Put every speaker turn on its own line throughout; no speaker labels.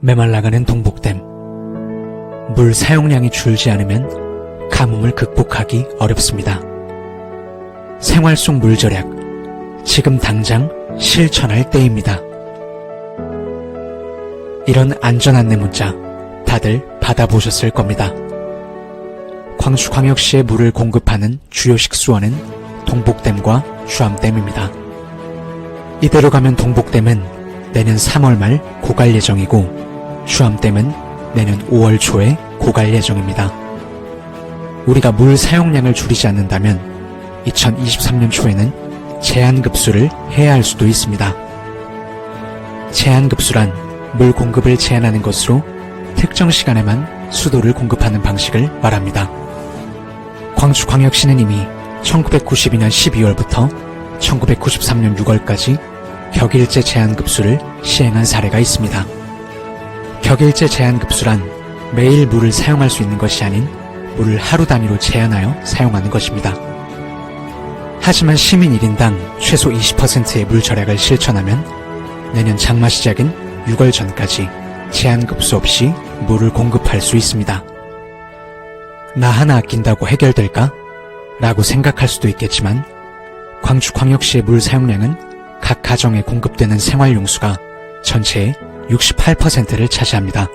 메말라가는 동복댐. 물 사용량이 줄지 않으면 가뭄을 극복하기 어렵습니다. 생활 속 물 절약, 지금 당장 실천할 때입니다. 이런 안전 안내 문자 다들 받아보셨을 겁니다. 광주광역시에 물을 공급하는 주요 식수원은 동복댐과 주암댐입니다. 이대로 가면 동복댐은 내년 3월 말 고갈 예정이고 주암댐은 내년 5월 초에 고갈 예정입니다. 우리가 물 사용량을 줄이지 않는다면 2023년 초에는 제한급수를 해야 할 수도 있습니다. 제한급수란 물 공급을 제한하는 것으로 특정 시간에만 수도를 공급하는 방식을 말합니다. 광주광역시는 이미 1992년 12월부터 1993년 6월까지 격일제 제한급수를 시행한 사례가 있습니다. 격일제 제한급수란 매일 물을 사용할 수 있는 것이 아닌 물을 하루 단위로 제한하여 사용하는 것입니다. 하지만 시민 1인당 최소 20%의 물 절약을 실천하면 내년 장마 시작인 6월 전까지 제한급수 없이 물을 공급할 수 있습니다. 나 하나 아낀다고 해결될까? 라고 생각할 수도 있겠지만 광주광역시의 물 사용량은 각 가정에 공급되는 생활용수가 전체의 68%를 차지합니다.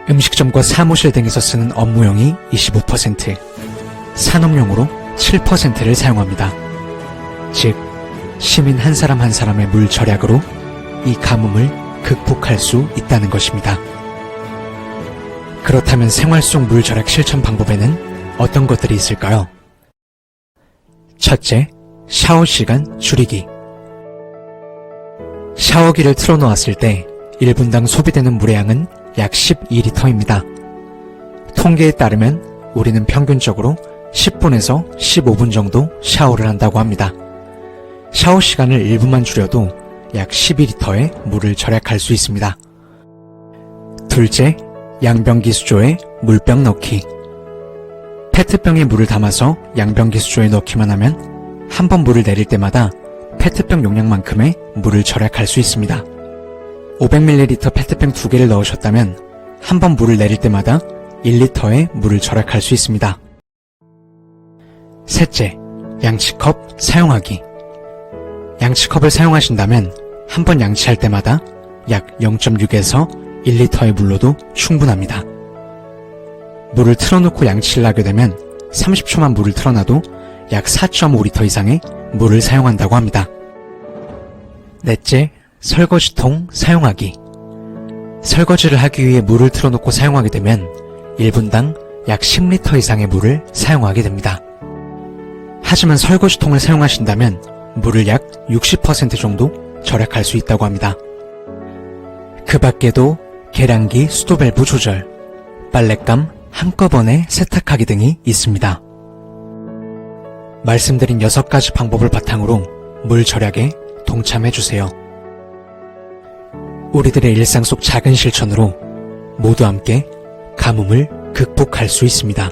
음식점과 사무실 등에서 쓰는 업무용이 25%, 산업용으로 7%를 사용합니다. 즉, 시민 한 사람 한 사람의 물 절약으로 이 가뭄을 극복할 수 있다는 것입니다. 그렇다면 생활 속 물 절약 실천 방법에는 어떤 것들이 있을까요? 첫째, 샤워 시간 줄이기. 샤워기를 틀어놓았을 때 1분당 소비되는 물의 양은 약 12리터입니다. 통계에 따르면 우리는 평균적으로 10분에서 15분 정도 샤워를 한다고 합니다. 샤워 시간을 1분만 줄여도 약 12리터의 물을 절약할 수 있습니다. 둘째, 양변기 수조에 물병 넣기. 페트병에 물을 담아서 양변기 수조에 넣기만 하면 한 번 물을 내릴 때마다 페트병 용량만큼의 물을 절약할 수 있습니다. 500ml 페트병 2개를 넣으셨다면 한 번 물을 내릴 때마다 1리터의 물을 절약할 수 있습니다. 셋째, 양치컵 사용하기. 양치컵을 사용하신다면 한 번 양치할 때마다 약 0.6에서 1리터의 물로도 충분합니다. 물을 틀어놓고 양치를 하게 되면 30초만 물을 틀어놔도 약 4.5리터 이상의 물을 사용한다고 합니다. 넷째, 설거지통 사용하기. 설거지를 하기 위해 물을 틀어놓고 사용하게 되면 1분당 약 10리터 이상의 물을 사용하게 됩니다. 하지만 설거지통을 사용하신다면 물을 약 60% 정도 절약할 수 있다고 합니다. 그 밖에도 계량기 수도 밸브 조절, 빨랫감 한꺼번에 세탁하기 등이 있습니다. 말씀드린 6가지 방법을 바탕으로 물 절약에 동참해주세요. 우리들의 일상 속 작은 실천으로 모두 함께 가뭄을 극복할 수 있습니다.